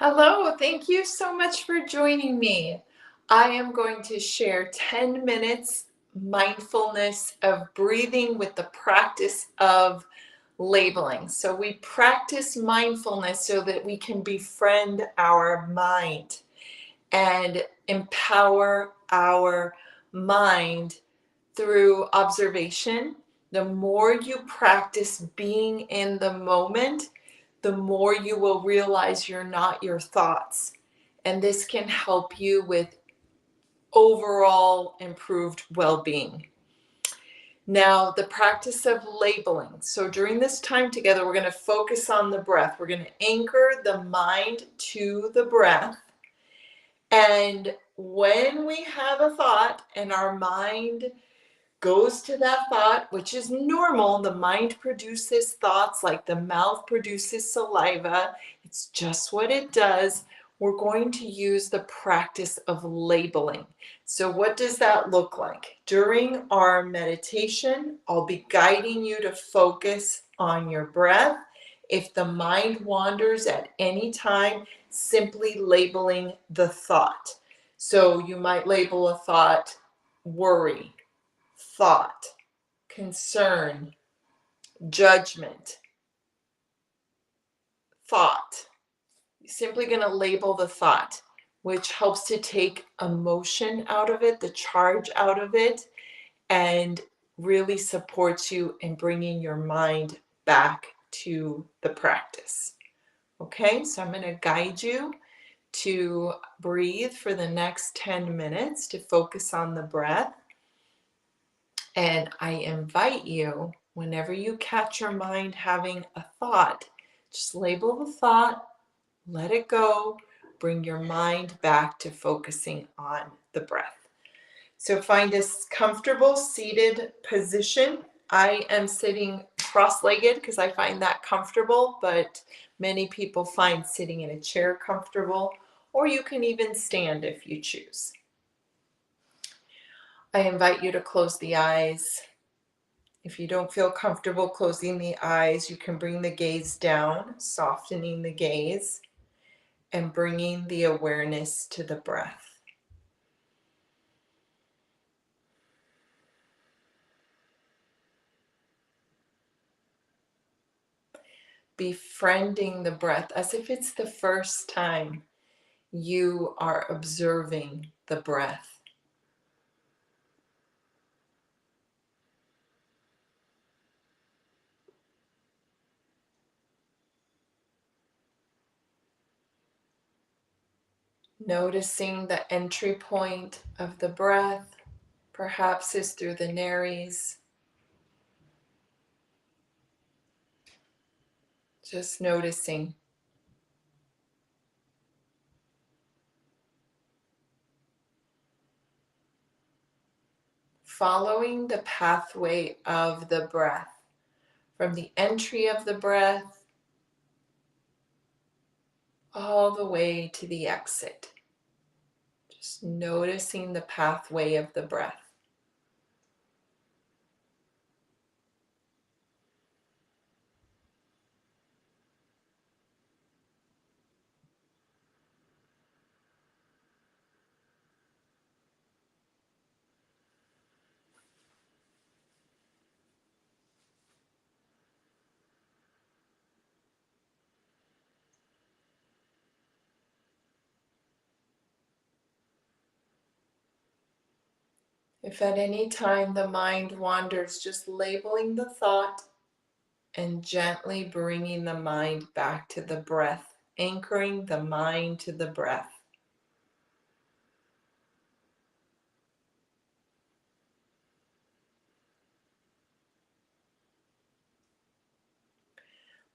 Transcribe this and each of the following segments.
Hello, thank you so much for joining me. I am going to share 10 minutes mindfulness of breathing with the practice of labeling. So we practice mindfulness so that we can befriend our mind and empower our mind through observation. The more you practice being in the moment, the more you will realize you're not your thoughts. And this can help you with overall improved well-being. Now, the practice of labeling. So during this time together, we're going to focus on the breath. We're going to anchor the mind to the breath. And when we have a thought and our mind goes to that thought, which is normal. The mind produces thoughts like the mouth produces saliva. It's just what it does. We're going to use the practice of labeling. So what does that look like? During our meditation, I'll be guiding you to focus on your breath. If the mind wanders at any time, simply labeling the thought. So you might label a thought worry, thought, concern, judgment, thought. You're simply going to label the thought, which helps to take emotion out of it, the charge out of it, and really supports you in bringing your mind back to the practice. Okay, so I'm going to guide you to breathe for the next 10 minutes to focus on the breath. And I invite you, whenever you catch your mind having a thought, just label the thought, let it go, bring your mind back to focusing on the breath. So find a comfortable seated position. I am sitting cross-legged because I find that comfortable, but many people find sitting in a chair comfortable, or you can even stand if you choose. I invite you to close the eyes. If you don't feel comfortable closing the eyes, you can bring the gaze down, softening the gaze, and bringing the awareness to the breath. Befriending the breath as if it's the first time you are observing the breath. Noticing the entry point of the breath, perhaps is through the nares. Just noticing. Following the pathway of the breath, from the entry of the breath all the way to the exit. Just noticing the pathway of the breath. If at any time the mind wanders, just labeling the thought and gently bringing the mind back to the breath, anchoring the mind to the breath.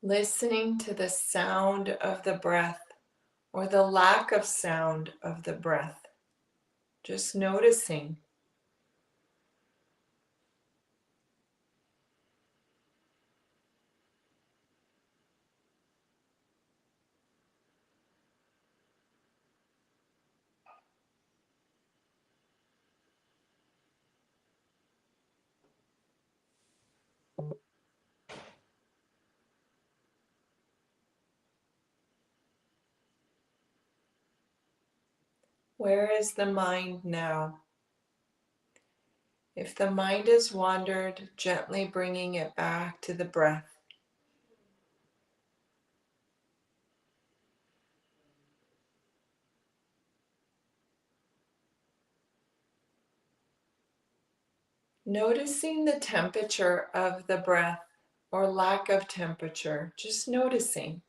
Listening to the sound of the breath or the lack of sound of the breath. Just noticing. Where is the mind now? If the mind has wandered, gently bringing it back to the breath. Noticing the temperature of the breath or lack of temperature, just noticing.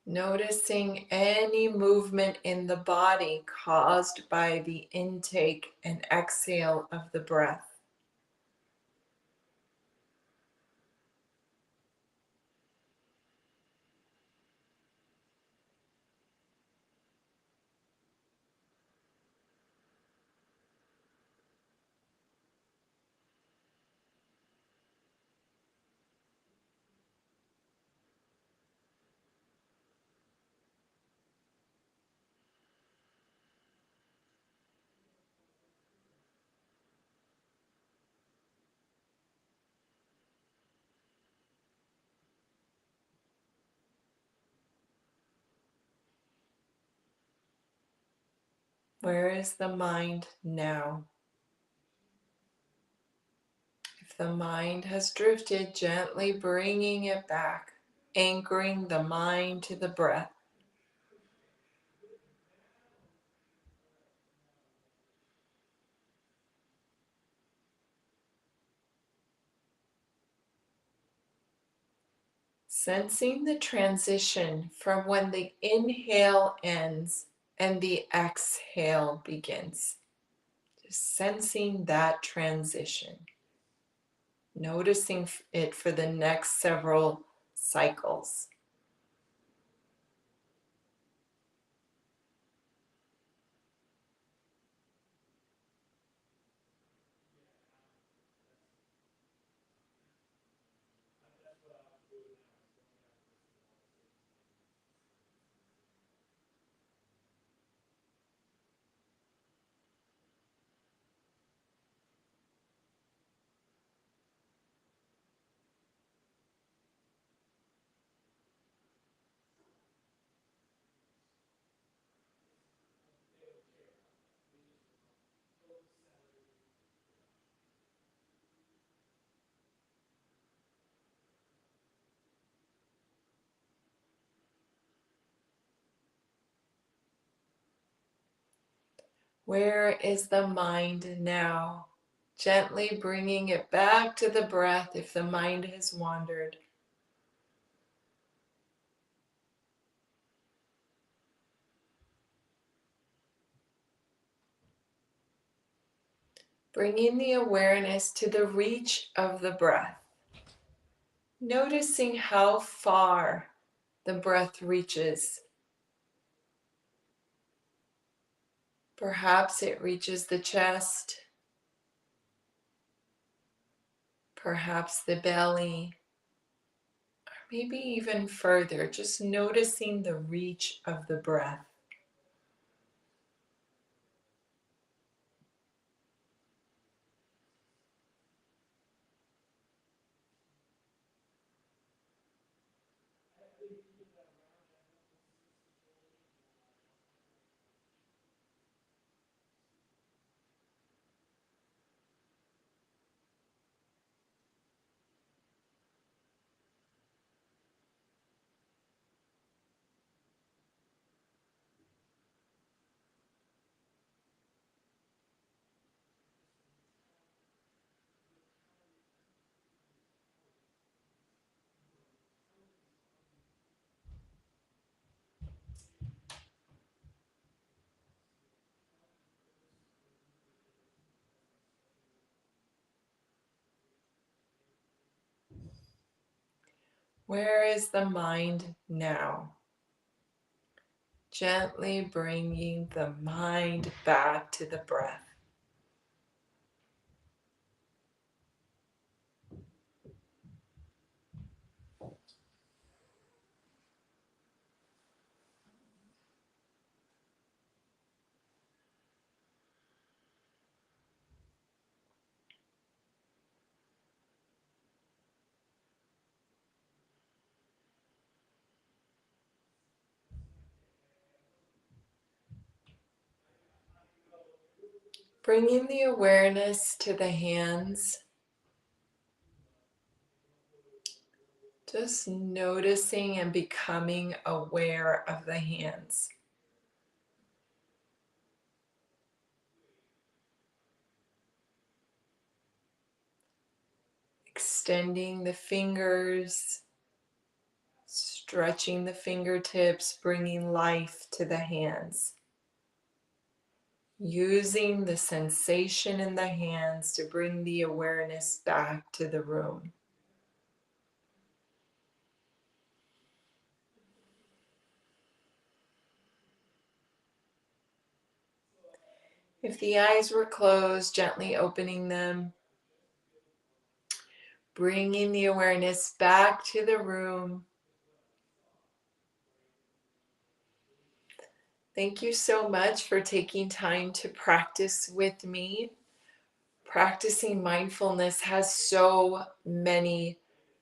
Noticing any movement in the body caused by the intake and exhale of the breath. Where is the mind now? If the mind has drifted, gently bringing it back, anchoring the mind to the breath. Sensing the transition from when the inhale ends and the exhale begins. Just sensing that transition. Noticing it for the next several cycles. Where is the mind now? Gently bringing it back to the breath if the mind has wandered. Bringing the awareness to the reach of the breath. Noticing how far the breath reaches. Perhaps it reaches the chest, perhaps the belly, or maybe even further, just noticing the reach of the breath. Where is the mind now? Gently bringing the mind back to the breath. Bringing the awareness to the hands. Just noticing and becoming aware of the hands. Extending the fingers, stretching the fingertips, bringing life to the hands. Using the sensation in the hands to bring the awareness back to the room. If the eyes were closed, gently opening them, bringing the awareness back to the room. Thank you so much for taking time to practice with me. Practicing mindfulness has so many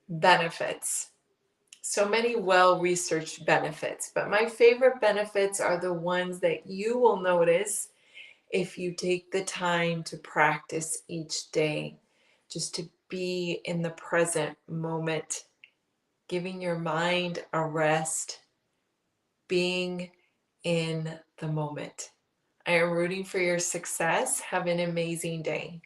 benefits, so many well-researched benefits, but my favorite benefits are the ones that you will notice if you take the time to practice each day, just to be in the present moment, giving your mind a rest, being in the moment. I am rooting for your success. Have an amazing day.